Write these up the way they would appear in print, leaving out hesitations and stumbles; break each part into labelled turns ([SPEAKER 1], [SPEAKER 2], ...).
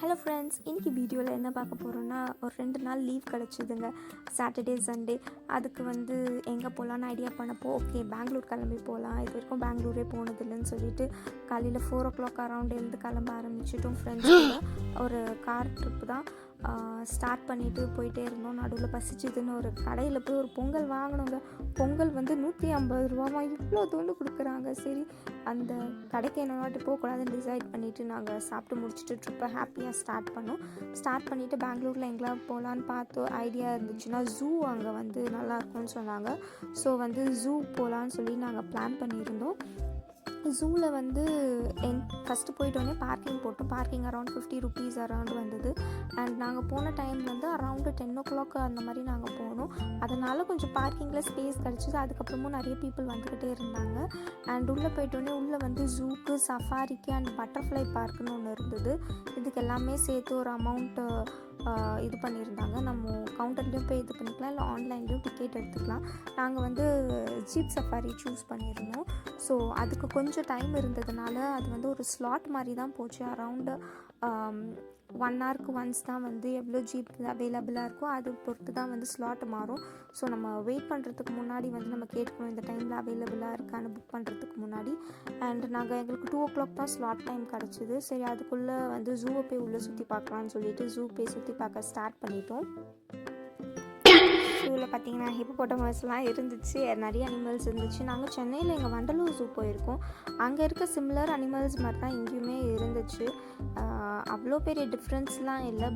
[SPEAKER 1] Hello friends, இன்றைக்கி வீடியோவில் என்ன பார்க்க போகிறோன்னா, ஒரு 2 நாள் லீவ் கிடச்சிதுங்க, சாட்டர்டே சண்டே. அதுக்கு எங்கே போகலான்னு ஐடியா பண்ணப்போ, ஓகே பெங்களூர் கிளம்பி போகலாம். இது வரைக்கும் பெங்களூரே போனதில்லைன்னு சொல்லிட்டு காலையில் 4 o'clock அரவுண்ட் எழுந்து கிளம்ப ஆரம்பிச்சிட்டோம். ஃப்ரெண்ட்ஸ் கூட ஒரு கார் ட்ரிப்பு தான் ஸ்டார்ட் பண்ணிவிட்டு போயிட்டே இருந்தோம். நடுவில் பசிச்சுதுன்னு ஒரு கடையில் போய் ஒரு பொங்கல் வாங்கினோங்க. பொங்கல் 150 ரூபாமா, இவ்வளோ தூண்டு கொடுக்குறாங்க. சரி, அந்த கடைக்கு என்ன வாட்டி போகக்கூடாதுன்னு டிசைட் பண்ணிவிட்டு நாங்கள் சாப்பிட்டு முடிச்சுட்டு ட்ரிப்பை ஹாப்பியாக ஸ்டார்ட் பண்ணிவிட்டு பெங்களூரில் எங்கெல்லாம் போகலான்னு பார்த்தோம். ஐடியா இருந்துச்சுன்னா ஜூ அங்கே நல்லாயிருக்கும்னு சொன்னாங்க. ஸோ ஜூ போகலான்னு சொல்லி நாங்கள் பிளான் பண்ணியிருந்தோம். ஜூவில் ஃபஸ்ட்டு போயிட்டோன்னே பார்க்கிங் போட்டோம். பார்க்கிங் அரௌண்ட் 50 rupees அரௌண்ட் வந்தது. அண்ட் நாங்கள் போன டைம் அரௌண்டு 10 o'clock அந்த மாதிரி நாங்கள் போனோம். அதனால் கொஞ்சம் பார்க்கிங்கில் ஸ்பேஸ் கிடச்சிது. அதுக்கப்புறமும் நிறைய பீப்புள் வந்துக்கிட்டே இருந்தாங்க. அண்ட் உள்ளே போயிட்டோன்னே உள்ளே ஜூக்கு, சஃபாரிக்கு அண்ட் பட்டர்ஃப்ளை பார்க்குன்னு ஒன்று இருந்தது. இதுக்கு எல்லாமே சேர்த்து ஒரு அமௌண்ட்டு இது பண்ணியிருந்தாங்க. நம்ம கவுண்டர்லேயும் போய் இது பண்ணிக்கலாம், இல்லை ஆன்லைன்லேயும் டிக்கெட் எடுத்துக்கலாம். நாங்கள் ஜீப் சஃபாரி சூஸ் பண்ணியிருந்தோம். ஸோ அதுக்கு கொஞ்சம் டைம் இருந்ததுனால அது ஒரு ஸ்லாட் மாதிரி தான் போச்சு. அரவுண்டு 1 hourக்கு ஒன்ஸ் தான் எவ்வளோ ஜீப் அவைலபிளாக இருக்கோ அது பொறுத்து தான் ஸ்லாட் மாறும். ஸோ நம்ம வெயிட் பண்ணுறதுக்கு முன்னாடி நம்ம கேட்கணும், இந்த டைமில் அவைலபிளாக இருக்கான்னு புக் பண்ணுறதுக்கு முன்னாடி. அண்ட் எங்களுக்கு 2 o'clock தான் ஸ்லாட் டைம் கிடச்சிது. சரி, அதுக்குள்ளே ஜூவை போய் உள்ளே சுற்றி பார்க்கலான்னு சொல்லிட்டு ஜூ போய் சுற்றி பார்க்க ஸ்டார்ட் பண்ணிட்டோம். ஜூவில் பார்த்திங்கன்னா ஹிப்போபோட்டமஸ்லாம் இருந்துச்சு, நிறைய அனிமல்ஸ் இருந்துச்சு. நாங்கள் சென்னையில் எங்கள் வண்டலூர் ஜூ போயிருக்கோம். அங்கே இருக்க சிமிலர் அனிமல்ஸ் மாதிரி தான் இங்கேயுமே இருந்துச்சு. அவ்வளோ பெரிய டிஃப்ரென்ஸ்லாம் இல்லை.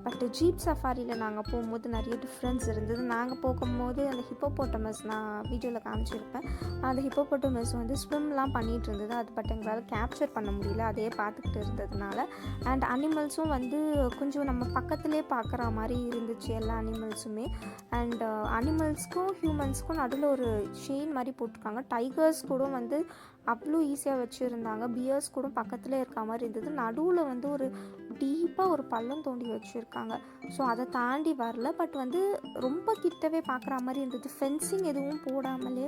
[SPEAKER 1] பட் ஜீப் சஃபாரியில் நாங்கள் போகும்போது நிறைய டிஃப்ரென்ஸ் இருந்தது. நாங்கள் போகும்போது அந்த ஹிப்போபோட்டமஸ் நான் வீடியோவில் காமிச்சிருப்பேன். அந்த ஹிப்போபோட்டமஸ் ஸ்விம்லாம் பண்ணிகிட்டு இருந்தது. அது பட் எங்களால் கேப்சர் பண்ண முடியல, அதையே பார்த்துக்கிட்டு இருந்ததுனால. அண்ட் அனிமல்ஸும் கொஞ்சம் நம்ம பக்கத்துலேயே பார்க்குற மாதிரி இருந்துச்சு எல்லா அனிமல்ஸுமே. அண்ட் அனிமல்ஸ்க்கும் ஹியூமன்ஸ்க்கும் நடுவில் ஒரு செயின் மாதிரி போட்டிருக்காங்க. டைகர்ஸ் கூட அவ்வளோ ஈஸியாக வச்சுருந்தாங்க. பியர்ஸ் கூட பக்கத்தில் இருக்க மாதிரி இருந்தது. நடுவில் ஒரு டீப்பாக ஒரு பள்ளம் தோண்டி வச்சுருக்காங்க. ஸோ அதை தாண்டி வரல, பட் ரொம்ப கிட்டவே பார்க்குற மாதிரி இருந்தது. ஃபென்சிங் எதுவும் போடாமலே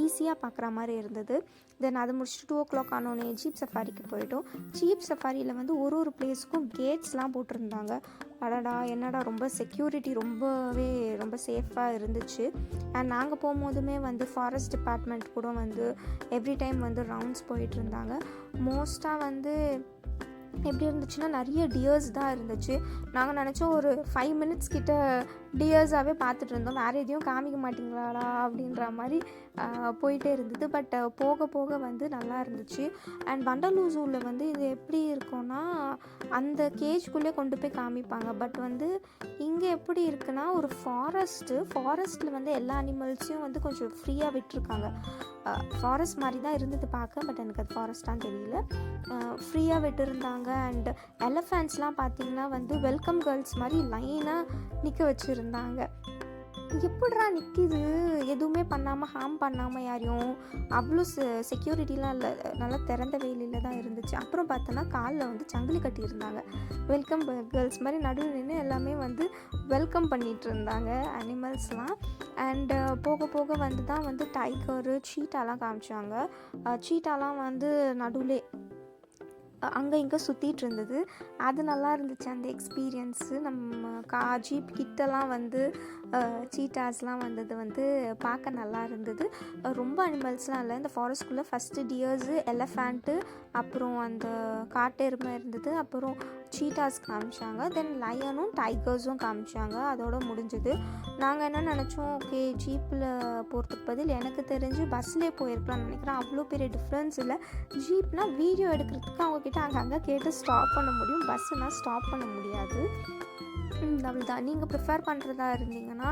[SPEAKER 1] ஈஸியாக பார்க்குற மாதிரி இருந்தது. தென் அதை முடிச்சுட்டு 2 o'clock ஆனோடனே ஜீப் சஃபாரிக்கு போயிட்டோம். ஜீப் சஃபாரியில் ஒரு பிளேஸுக்கும் கேட்ஸ்லாம் போட்டிருந்தாங்க. அடடா, என்னடா ரொம்ப செக்யூரிட்டி ரொம்ப சேஃபாக இருந்துச்சு. அண்ட் நாங்கள் போகும்போதுமே ஃபாரஸ்ட் டிபார்ட்மெண்ட் கூட எவ்ரி டைம் ரவுண்ட்ஸ் போயிட்டு இருந்தாங்க. மோஸ்ட்டாக எப்படி இருந்துச்சுன்னா நிறைய டியர்ஸ் தான் இருந்துச்சு. நாங்கள் நினச்சோம் ஒரு 5 minutes கிட்ட டியர்ஸாகவே பார்த்துட்டு இருந்தோம். வேறு எதையும் காமிக்க மாட்டிங்களாடா அப்படின்ற மாதிரி போயிட்டே இருந்தது. பட் போக போக நல்லா இருந்துச்சு. அண்ட் வண்டலூர் ஜூவில் இது எப்படி இருக்கும்னா, அந்த கேஜ்குள்ளே கொண்டு போய் காமிப்பாங்க. பட் இங்கே எப்படி இருக்குன்னா, ஒரு ஃபாரஸ்ட்டில் எல்லா அனிமல்ஸையும் கொஞ்சம் ஃப்ரீயாக விட்டுருக்காங்க. ஃபாரஸ்ட் மாதிரி தான் இருந்தது பார்க்க, பட் எனக்கு அது ஃபாரஸ்ட்டான்னு தெரியல. ஃப்ரீயாக விட்டுருந்தாங்க. அண்ட் எலஃபேண்ட்ஸ்லாம் பார்த்திங்கன்னா வெல்கம் கேர்ள்ஸ் மாதிரி லைனாக நிற்க வச்சுருந்தாங்க. எப்படிரா நிற்கிது, எதுவுமே பண்ணாமல் ஹார்ம் பண்ணாமல் யாரையும், அவ்வளோ செக்யூரிட்டிலாம் இல்லை, நல்லா திறந்த வெயிலில் தான் இருந்துச்சு. அப்புறம் பார்த்தோன்னா காலில் சங்கிலி கட்டியிருந்தாங்க. வெல்கம் கேர்ள்ஸ் மாதிரி நடுவில் நின்று எல்லாமே வெல்கம் பண்ணிகிட்டு இருந்தாங்க அனிமல்ஸ்லாம். அண்டு போக போக தான் டைகரு, சீட்டாலாம் காமிச்சாங்க. சீட்டாலாம் நடுவில் அங்கே இங்கே சுற்றிட்டு இருந்தது. அது நல்லா இருந்துச்சு அந்த எக்ஸ்பீரியன்ஸு. நம்ம ஜீப் கிட்டலாம் சீட்டாஸ்லாம் பார்க்க நல்லா இருந்தது. ரொம்ப அனிமல்ஸ்லாம் இல்லை. இந்த ஃபாரஸ்ட்குள்ளே ஃபஸ்ட்டு டியர்ஸு, எலஃபேண்ட்டு, அப்புறம் அந்த காட்டெருமை இருந்தது, அப்புறம் சீட்டாஸ் காமிச்சாங்க. தென் லயனும் டைகர்ஸும் காமிச்சாங்க. அதோடு முடிஞ்சது. நாங்கள் என்ன நினச்சோம், ஓகே ஜீப்பில் போகிறதுக்கு பதில் எனக்கு தெரிஞ்சு பஸ்லேயே போயிருக்கலாம்னு நினைக்கிறேன். அவ்வளோ பெரிய டிஃப்ரென்ஸ் இல்லை. ஜீப்னால் வீடியோ எடுக்கிறதுக்கு அவங்கக்கிட்ட அங்கங்கே கேட்டு ஸ்டாப் பண்ண முடியும், பஸ்ஸுனால் ஸ்டாப் பண்ண முடியாது. அவ்வளோதான். நீங்கள் ப்ரிஃபர் பண்ணுறதா இருந்தீங்கன்னா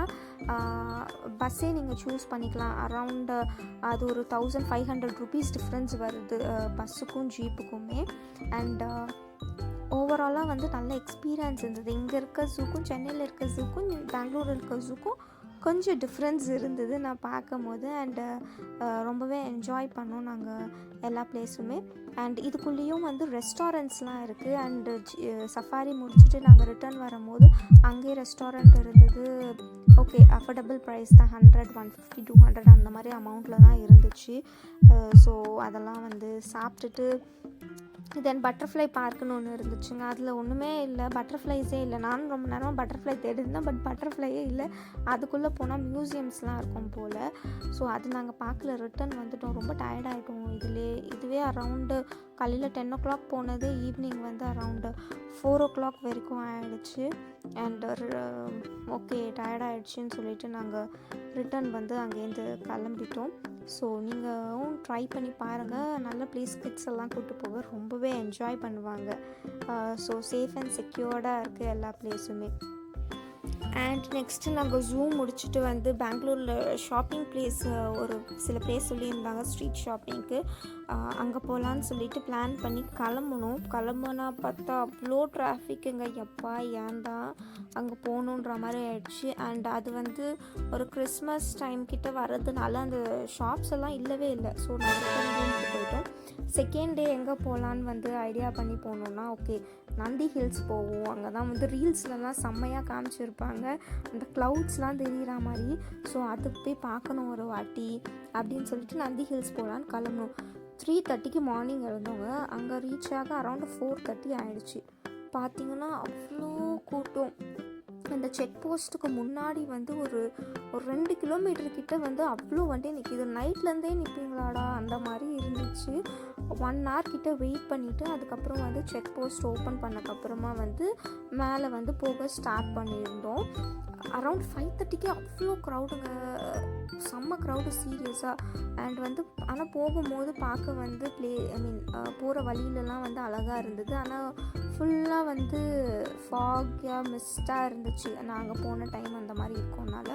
[SPEAKER 1] பஸ்ஸே நீங்கள் சூஸ் பண்ணிக்கலாம். அரவுண்டு அது ஒரு 1500 rupees டிஃப்ரென்ஸ் வருது பஸ்ஸுக்கும் ஜீப்புக்குமே. அண்ட் ஓவராலாக நல்ல எக்ஸ்பீரியன்ஸ் இருந்தது. இங்கே இருக்க ஜூக்கும் சென்னையில் இருக்க ஜூக்கும் பெங்களூர் இருக்க ஜூக்கும் கொஞ்சம் டிஃப்ரென்ஸ் இருந்தது நான் பார்க்கும் போது. அண்டு ரொம்பவே என்ஜாய் பண்ணோம் நாங்கள் எல்லா பிளேஸுமே. அண்ட் இதுக்குள்ளேயும் ரெஸ்டாரண்ட்ஸ்லாம் இருக்குது. அண்டு சஃபாரி முடிச்சுட்டு நாங்கள் ரிட்டர்ன் வரும்போது அங்கேயே ரெஸ்டாரண்ட் இருந்தது. ஓகே, அஃபோர்டபுள் ப்ரைஸ் தான். 100, 150, 200 அந்த மாதிரி அமௌண்ட்டில் தான் இருந்துச்சு. ஸோ அதெல்லாம் சாப்பிட்டுட்டு தென் பட்டர்ஃப்ளை பார்க்குன்னு ஒன்று இருந்துச்சுங்க. அதில் ஒன்றுமே இல்லை, பட்டர்ஃப்ளைஸே இல்லை. நானும் ரொம்ப நேரமாக பட்டர்ஃப்ளை தேடிருந்தேன், பட் பட்டர்ஃப்ளையே இல்லை. அதுக்குள்ளே போனால் மியூசியம்ஸ்லாம் இருக்கும் போல். ஸோ அது நாங்கள் பார்க்கல, ரிட்டன் வந்துட்டோம். ரொம்ப டயர்டாகிட்டோம். இதுவே அரவுண்டு காலையில் 10 போனது, ஈவினிங் வந்து அரவுண்டு 4 வரைக்கும் ஆகிடுச்சு. அண்ட் ஓகே டயர்டாகிடுச்சின்னு சொல்லிட்டு நாங்கள் ரிட்டன் வந்து அங்கேருந்து கிளம்பிட்டோம். ஸோ நீங்களும் ட்ரை பண்ணி பாருங்கள். நல்ல ப்ளேஸ், கிட்ஸ் எல்லாம் கூப்பிட்டு போக ரொம்பவே என்ஜாய் பண்ணுவாங்க. ஸோ சேஃப் அண்ட் செக்யூர்டாக இருக்குது எல்லா பிளேஸுமே. அண்ட் நெக்ஸ்ட்டு நாங்கள் ஜூ முடிச்சுட்டு வந்து பெங்களூரில் ஷாப்பிங் பிளேஸ் ஒரு சில பிளேஸ் சொல்லியிருந்தாங்க ஸ்ட்ரீட் ஷாப்பிங்க்கு. அங்கே போகலான்னு சொல்லிட்டு பிளான் பண்ணி கிளம்புனா பார்த்தா அவ்வளோ டிராஃபிக்குங்க. எப்பா ஏன்டா அங்கே போகணுன்ற மாதிரி ஆயிடுச்சு. அண்ட் அது வந்து ஒரு கிறிஸ்மஸ் டைம் கிட்ட வர்றதுனால அந்த ஷாப்ஸ் எல்லாம் இல்லவே இல்லை. ஸோ நாங்கள் ரூமுக்கு போயிட்டோம். செகண்ட் டே எங்கே போகலான்னு வந்து ஐடியா பண்ணி போனோம்னா, ஓகே நந்தி ஹில்ஸ் போவோம். அங்கே தான் வந்து ரீல்ஸ்லலாம் செம்மையாக காமிச்சிருப்பாங்க, அந்த க்ளவுட்ஸ்லாம் தெரிகிற மாதிரி. ஸோ அதுக்கு போய் பார்க்கணும் ஒரு வாட்டி அப்படின்னு சொல்லிட்டு நந்தி ஹில்ஸ் போகலான்னு கிளம்பணும். 3:30 மார்னிங் இருந்தவங்க அங்கே ரீச் ஆக அரௌண்ட் 4:30 ஆகிடுச்சு. பார்த்திங்கன்னா அவ்வளோ கூட்டம். அந்த செக் போஸ்ட்டுக்கு முன்னாடி வந்து ஒரு 2 கிலோமீட்டர் கிட்ட வந்து அவ்வளோ வண்டி நிற்கிது. நைட்லேருந்தே நிற்பீங்களாடா அந்த மாதிரி இருந்துச்சு. 1 hour கிட்ட வெயிட் பண்ணிவிட்டு அதுக்கப்புறம் வந்து செக் போஸ்ட் ஓப்பன் பண்ணக்கப்புறமா வந்து மேலே வந்து போக ஸ்டார்ட் பண்ணியிருந்தோம். அரவுண்ட் 5:30 அவ்வளோ க்ரௌடுங்க, செம்ம க்ரௌடு சீரியஸாக. அண்ட் வந்து ஆனால் போகும்போது பார்க்க வந்து போகிற வழியிலலாம் வந்து அழகாக இருந்தது. ஆனால் ஃபுல்லாக வந்து ஃபாக்யாக மிஸ்டாக இருந்துச்சு. நாங்கள் போன டைம் அந்த மாதிரி இருக்கோம்னால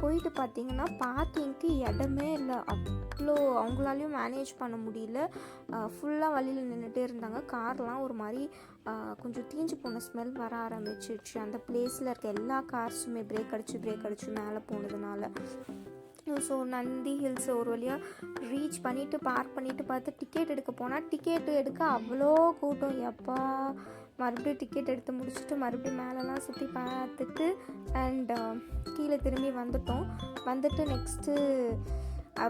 [SPEAKER 1] போயிட்டு பார்த்திங்கன்னா பார்க்கிங்க்கு இடமே இல்லை. அவ்வளோ அவங்களாலையும் மேனேஜ் பண்ண முடியல. ஃபுல்லாக வழியில் நின்றுட்டே இருந்தாங்க. கார்லாம் ஒரு மாதிரி கொஞ்சம் தீஞ்சு போன ஸ்மெல் வர ஆரம்பிச்சிடுச்சு. அந்த பிளேஸில் இருக்க எல்லா கார்ஸுமே பிரேக் அடிச்சு மேலே போனதுனால. ஸோ நந்தி ஹில்ஸ் ஒரு வழியாக ரீச் பண்ணிவிட்டு பார்க் பண்ணிவிட்டு பார்த்து டிக்கெட் எடுக்க போனால் டிக்கெட் எடுக்க அவ்வளோ கூட்டம். எப்பா மறுபடியும் டிக்கெட் எடுத்து முடிச்சுட்டு மறுபடியும் மேலெலாம் சுற்றி பார்த்துட்டு அண்ட் கீழே திரும்பி வந்துட்டு நெக்ஸ்ட்டு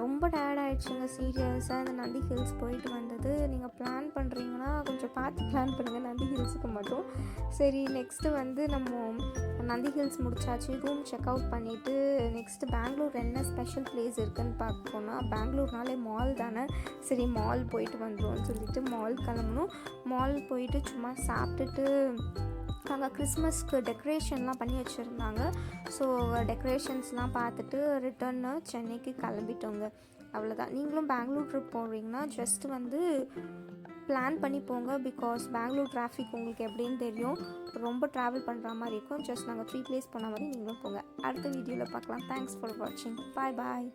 [SPEAKER 1] ரொம்ப டயர்ட் ஆகிடுச்சுங்க சீரியஸாக. இந்த நந்தி ஹில்ஸ் போயிட்டு வந்தது. நீங்கள் பிளான் பண்ணுறீங்கன்னா கொஞ்சம் பார்த்து பிளான் பண்ணுங்கள் நந்தி ஹில்ஸுக்கு மட்டும். சரி நெக்ஸ்ட்டு வந்து நம்ம நந்தி ஹில்ஸ் முடிச்சாச்சு. ரூம் செக் அவுட் பண்ணிவிட்டு நெக்ஸ்ட்டு பெங்களூர் என்ன ஸ்பெஷல் பிளேஸ் இருக்குதுன்னு பார்க்க போனால், பெங்களூர்னாலே மால் தானே, சரி மால் போயிட்டு வந்துடும்னு சொல்லிட்டு மால் கிளம்பணும். மால் போயிட்டு சும்மா சாப்பிட்டுட்டு அங்கே கிறிஸ்மஸ்க்கு டெக்கரேஷன்லாம் பண்ணி வச்சுருந்தாங்க. ஸோ டெக்கரேஷன்ஸ்லாம் பார்த்துட்டு ரிட்டர்ன்னு சென்னைக்கு கிளம்பிட்டோங்க. அவ்வளோதான். நீங்களும் பெங்களூர் ட்ரிப் போடுறீங்கன்னா ஜஸ்ட் வந்து பிளான் பண்ணி போங்க. பிகாஸ் பெங்களூர் டிராஃபிக் உங்களுக்கு எப்படின்னு தெரியும், ரொம்ப ட்ராவல் பண்ணுற மாதிரி இருக்கும். ஜஸ்ட் நாங்கள் 3 பிளேஸ் போன மாதிரி நீங்களும் போங்க. அடுத்த வீடியோவில் பார்க்கலாம். தேங்க்ஸ் ஃபார் வாட்சிங். பாய்.